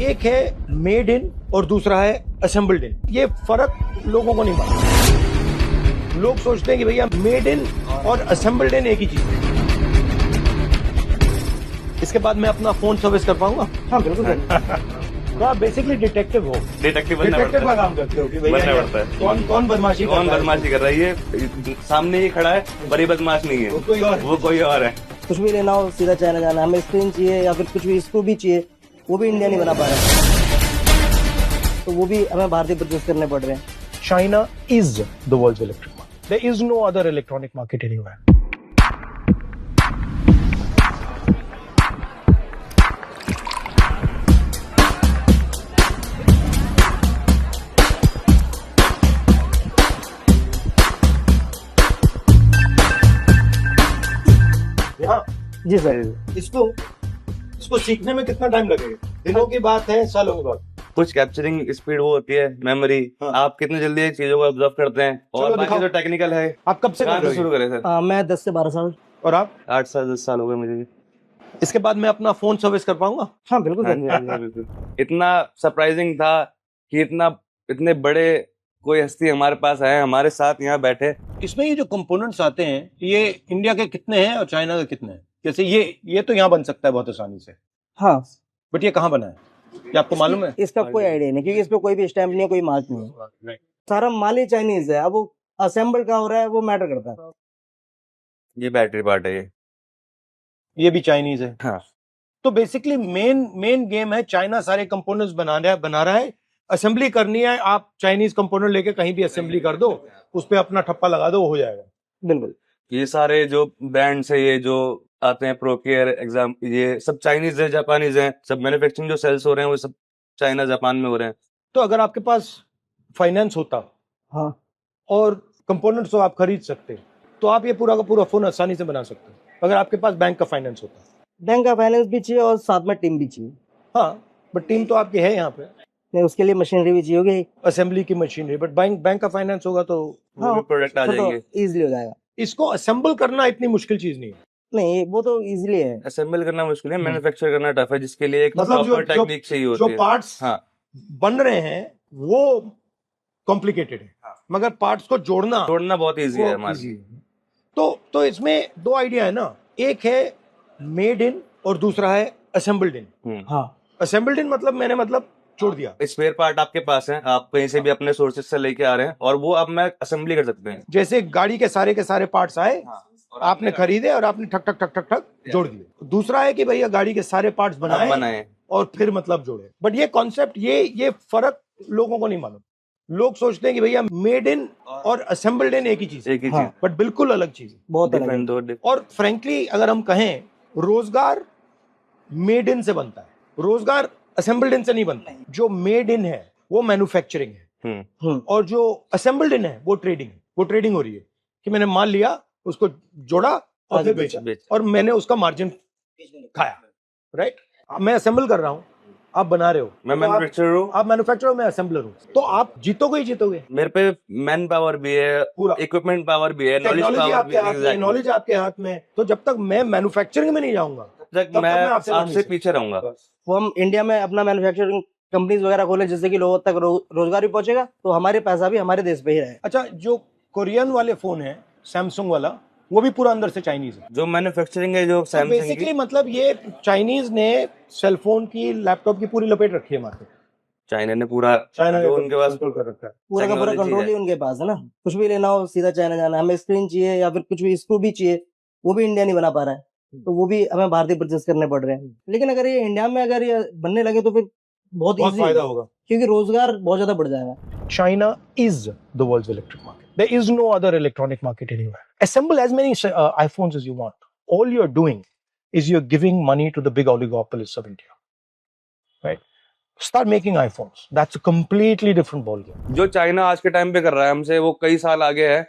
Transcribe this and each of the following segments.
एक है made in और दूसरा है असेंबल्ड इन। ये फर्क लोगों को नहीं मालूम। लोग सोचते हैं कि भैया मेड इन और असेंबल्ड इन एक ही चीज है। इसके बाद मैं अपना फोन सर्विस कर पाऊंगा? हाँ बिल्कुल। तो आप बेसिकली डिटेक्टिव हो। डिटेक्टिव का काम करते हो कि भैया बनना पड़ता है। कौन बदमाशी कर रही है, सामने ही खड़ा है पर ये बदमाश नहीं है, वो कोई और है। कुछ भी लेना हो सीधा चाइना जाना, हमें स्क्रीन चाहिए या फिर कुछ भी स्क्रू भी चाहिए, वो भी इंडिया नहीं बना पा रहे, तो वो भी हमें भारतीय परचेस करने पड़ रहे हैं। China is the world's electric market. There is no other electronic market anywhere. हाँ जी सर। इसको सीखने में कितना टाइम लगेगा? दिनों की बात है, सालों की बात? कुछ कैप्चरिंग स्पीड वो होती है, मेमोरी। हाँ। आप कितने जल्दी एक चीजों को ऑब्जर्व करते हैं, और बाकी जो टेक्निकल है। आप कब से कहाँ से शुरू करें सर? मैं 10 से 12 साल। और आप? 8 साल 10 साल हो गए मुझे। इसके बाद मैं अपना फोन सर्विस कर पाऊंगा? हाँ बिल्कुल हाँ सर। जी, हाँ जी, बिल्कुल। इतना सरप्राइजिंग था कि इतने बड़े कोई हस्ती हमारे पास आए, हमारे साथ यहाँ बैठे। इसमें ये जो कंपोनेंट्स आते हैं, ये इंडिया के कितने हैं और चाइना के कितने हैं? जैसे ये तो यहाँ बन सकता है बहुत आसानी से, हाँ बट ये कहाँ बना है, क्या आपको मालूम है? इसका कोई आइडिया नहीं, क्योंकि इस पे कोई भी स्टैम्प नहीं है, कोई मार्क नहीं है, सारा माल ही चाइनीज है। अब वो असेंबल का हो रहा है, वो मैटर करता है। ये बैटरी पार्ट है, ये भी चाइनीज है। हाँ। तो बेसिकली मेन गेम है, चाइना सारे कंपोनेंट्स बना रहा है, असेंबली करनी है। आप चाइनीज कंपोनेंट लेके कहीं भी असेंबली कर दो, उस पे अपना ठप्पा लगा दो, हो जाएगा। बिल्कुल। ये सारे जो ब्रांड्स है, ये जो आते हैं, प्रोकेयर एग्जाम, ये सब चाइनीज है, जापानीज है। सब मैन्युफैक्चरिंग जो सेल्स हो रहे हैं वो सब चाइना जापान में हो रहे हैं। तो अगर आपके पास फाइनेंस होता, हाँ, और कंपोनेंट्स तो आप खरीद सकते, तो आप ये पूरा का पूरा फोन आसानी से बना सकते अगर आपके पास बैंक का फाइनेंस होता। बैंक का फाइनेंस भी चाहिए और साथ में टीम भी चाहिए। हाँ, बट टीम तो आपकी है यहाँ पे, नहीं, उसके लिए मशीनरी भी चाहिए होगी, असेंबली की मशीनरी। बट बैंक का फाइनेंस होगा तो वो भी प्रोडक्ट आ जाएंगे, इजीली हो जाएगा। इसको असेंबल करना इतनी मुश्किल चीज नहीं है। नहीं, वो तो इजीली है। असेंबल करना मुश्किल है, मैन्युफैक्चर करना टफ है, जिसके लिए एक मतलब प्रॉपर टेक्निक चाहिए होती है। जो पार्ट्स हाँ, बन रहे हैं वो कॉम्प्लिकेटेड है, मगर पार्ट्स को जोड़ना बहुत इजी है वो हमारे easy है। तो इसमें दो आइडिया है ना, एक है मेड इन और दूसरा है असेंबल्ड इन। हाँ, असेंबल्ड इन मतलब जोड़ दिया। स्पेयर पार्ट आपके पास है, आप कहीं से भी अपने सोर्सेज से लेके आ रहे हैं, और वो आप मैं असेंबली कर सकते हैं। जैसे गाड़ी के सारे पार्ट्स आए, आपने खरीदे और आपने ठक ठक ठक ठक ठक जोड़ दिए। दूसरा है कि भैया गाड़ी के सारे पार्ट्स बनाए और फिर मतलब जोड़े। बट ये कॉन्सेप्ट, ये फर्क लोगों को नहीं मालूम। लोग सोचते हैं कि भैया मेड इन और असेंबल्ड इन एक ही चीज है, हाँ, बट बिल्कुल अलग चीज है, बहुत अलग है। डिफरेंट। और फ्रेंकली अगर हम कहें, रोजगार मेड इन से बनता है, रोजगार असेंबल्ड इन से नहीं बनता। जो मेड इन है वो मैन्युफैक्चरिंग है, और जो असेंबल्ड इन है वो ट्रेडिंग है। वो ट्रेडिंग हो रही है कि मैंने माल लिया, उसको जोड़ा और फिर बेचा, और मैंने उसका मार्जिन खाया। राइट? मैं असेंबल कर रहा हूँ, आप बना रहे हो। मैं मैन्युफैक्चरर हूँ, आप मैन्युफैक्चरर, मैं असेंबलर हूँ। तो आप जीतोगे ही जीतोगे। मेरे पे मैन पावर भी है, पूरा इक्विपमेंट पावर भी है, नॉलेज टेक्नोलॉजी पावर आपके हाथ भी में, है। नॉलेज आपके हाथ में। तो जब तक मैं मैन्युफैक्चरिंग में नहीं जाऊंगा, तब तक मैं आपसे पीछे रहूंगा। वो हम इंडिया में अपना मैन्युफैक्चरिंग कंपनीज वगैरह खोले, जिससे कि लोगों तक रोजगार भी पहुंचेगा, तो हमारे पैसा भी हमारे देश पे ही रहे। अच्छा, जो कोरियन वाले फोन है, सैमसंग वाला, वो भी पूरा अंदर से चाइनीज है। जो मैन्युफैक्चरिंग है, जो सैमसंग बेसिकली की, मतलब ये चाइनीज ने सेलफोन की, लैपटॉप की पूरी लपेट रखी है मार्केट। चाइना ने पूरा, जो उनके पास कंट्रोल कर रखा है। पूरा का पूरा technology कंट्रोल है। ही उनके पास है ना। कुछ भी लेना हो सीधा चाइना जाना, हमें स्क्रीन चाहिए या फिर कुछ भी स्क्रू भी चाहिए, वो भी इंडिया नहीं बना पा रहा है, तो वो भी हमें भारतीय परचेस करने पड़ रहे हैं। लेकिन अगर ये इंडिया में अगर ये बनने लगे तो फिर बहुत बहुत इजी फायदा होगा, क्योंकि रोजगार बहुत ज्यादा बढ़ जाएगा। China is the world's electric market. There is no other electronic market anywhere. Assemble as many iPhones as you want. All you're doing is you're giving money to the big oligopolists of India. Right? Start making iPhones. That's a completely different ballgame. जो China आज के time पे कर रहा है हमसे, वो कई साल आगे है,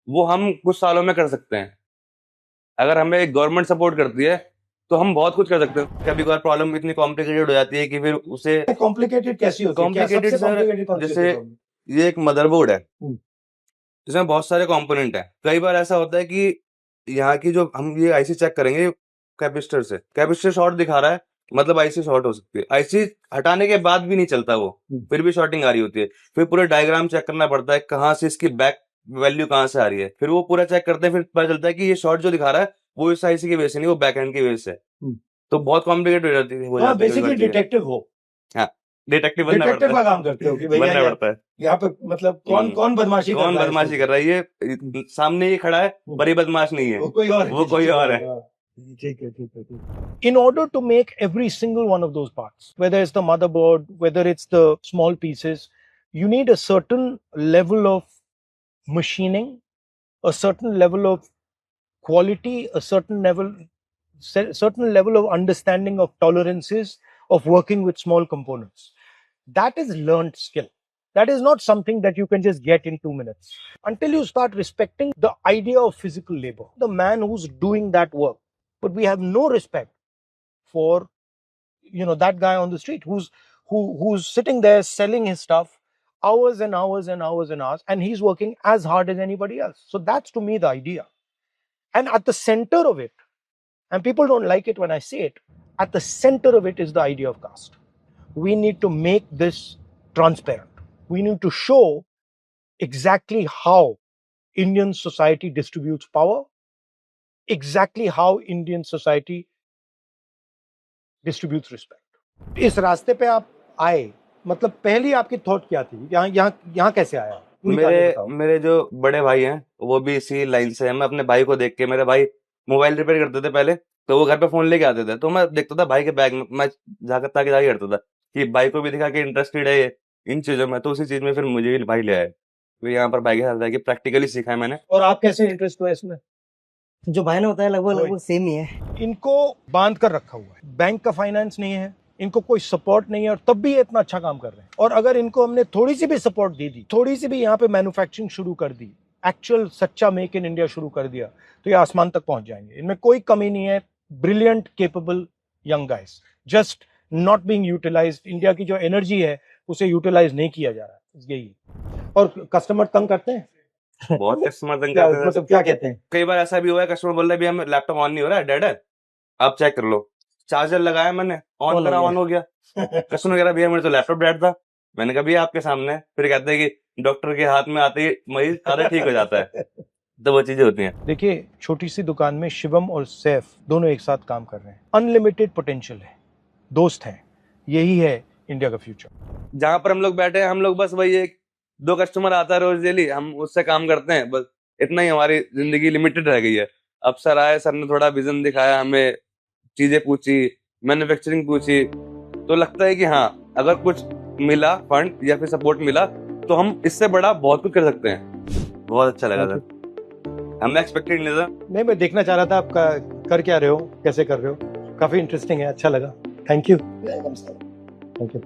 वो हम कुछ सालों में कर सकते हैं। अगर हमें गवर्नमेंट सपोर्ट करती है तो हम बहुत कुछ कर सकते हैं। कभी कभार प्रॉब्लम इतनी कॉम्प्लिकेटेड हो जाती है कि फिर उसे कॉम्प्लिकेटेड कैसी होती है? कॉम्प्लिकेटेड सर, जैसे ये एक मदरबोर्ड है, जिसमें बहुत सारे कंपोनेंट है। कई बार ऐसा होता है कि यहाँ की जो हम ये आईसी चेक करेंगे कैपेसिटर से, कैपेसिटर शॉर्ट दिखा रहा है, मतलब आईसी शॉर्ट हो सकती है, आईसी हटाने के बाद भी नहीं चलता वो, फिर भी शॉर्टिंग आ रही होती है, फिर पूरे डायग्राम चेक करना पड़ता है कहाँ से इसकी बैक वैल्यू कहाँ से आ रही है, फिर वो पूरा चेक करते हैं, फिर पता चलता है कि ये शॉर्ट जो दिखा रहा है वो इस आईसी की वजह से नहीं, वो बैक एंड की वजह से। तो बहुत कॉम्प्लिकेटेड हो जाती है, हो जाता है बेसिकली डिटेक्टिव हो, हाँ डिटेक्टिव बनना डिटेक्टिव पड़ता का है, काम करते हो कि भैया बनना पड़ता है, यहाँ पे मतलब कौन कौन बदमाशी कौन कर रहा है बदमाशी कर रहा है, ये सामने ये खड़ा है पर ये बदमाश नहीं है, वो कोई और वो कोई और है। ठीक है ठीक है ठीक है. In order to make every single one of those parts, whether it's the motherboard, whether it's the small pieces, you need a certain level of machining, a certain level of quality, a certain level of understanding of tolerances of working with small components. That is learned skill. That is not something that you can just get in 2 minutes. Until you start respecting the idea of physical labor, the man who's doing that work. But we have no respect for, that guy on the street who's sitting there selling his stuff hours and hours and hours and hours, and he's working as hard as anybody else. So that's to me the idea. And at the center of it, and people don't like it when I say it, at the center of it is the idea of caste. We need to make this transparent. We need to show exactly how Indian society distributes power, exactly how Indian society distributes respect. इस रास्ते पे आप आए, मतलब पहली आपकी thought क्या थी? यहाँ कैसे आया? मेरे जो बड़े भाई हैं वो भी इसी लाइन से हैं। मैं अपने भाई को देख के, मेरे भाई मोबाइल रिपेयर करते थे पहले, तो वो घर पे फोन लेके आते थे, तो मैं देखता था भाई के बैग में, मैं जाकर ताकि जाके करता था कि भाई को भी दिखा कि इंटरेस्टेड है ये इन चीजों में, तो उसी चीज में फिर मुझे भी भाई ले आया। तो यहाँ पर भाई के साथ जाके प्रैक्टिकली सीखा है मैंने। और आप कैसे इंटरेस्ट हुआ इसमें? जो भाई ने बताया लगभग सेम ही है। इनको बांध कर रखा हुआ है, बैंक का फाइनेंस नहीं है, इनको कोई सपोर्ट नहीं है, और तब भी ये इतना अच्छा काम कर रहे हैं। और अगर इनको हमने थोड़ी सी भी सपोर्ट दे दी, थोड़ी सी भी यहाँ पे मैन्युफैक्चरिंग शुरू कर दी, एक्चुअल सच्चा मेक इन इंडिया शुरू कर दिया, तो ये आसमान तक पहुंच जाएंगे। इनमें कोई कमी नहीं है। Brilliant capable young guys, just not being utilised. India की जो एनर्जी है उसे यूटिलाइज नहीं किया जा रहा है, यही। और कस्टमर तंग करते हैं, बहुत कस्टमर तंग करते हैं। मतलब क्या कहते हैं? कई बार ऐसा भी हुआ है, कस्टमर बोल रहा है भी हम लैपटॉप ऑन नहीं हो रहा है, डेड है, आप चेक कर लो। चार्जर लगाया मैंने, ऑन करा, ऑन हो गया। कस्टमर कह रहा भैया मेरे तो लैपटॉप डेड था। मैंने कहा भैया आपके सामने। फिर कहते हैं कि डॉक्टर के हाथ में आते ही मरीज आधा ठीक हो जाता है। तो वो चीजें होती हैं। देखिए, छोटी सी दुकान में शिवम और सैफ दोनों एक साथ काम कर रहे हैं। अनलिमिटेड पोटेंशियल है, दोस्त हैं, यही है इंडिया का फ्यूचर। जहां पर हम लोग बैठे हैं, हम लोग बस वही एक दो कस्टमर आता है रोज डेली, हम उससे काम करते हैं, बस इतना ही हमारी जिंदगी लिमिटेड रह गई है। अब सर आए, सर ने थोड़ा विजन दिखाया, हमें चीजें पूछी, मैन्युफैक्चरिंग पूछी, तो लगता है कि हाँ अगर कुछ मिला फंड या फिर सपोर्ट मिला तो हम इससे बड़ा बहुत कुछ कर सकते हैं। बहुत अच्छा लगा सर, हमने एक्सपेक्टेड नहीं था। नहीं, मैं देखना चाह रहा था आप कर क्या रहे हो, कैसे कर रहे हो। काफी इंटरेस्टिंग है, अच्छा लगा। Thank you. Thank you.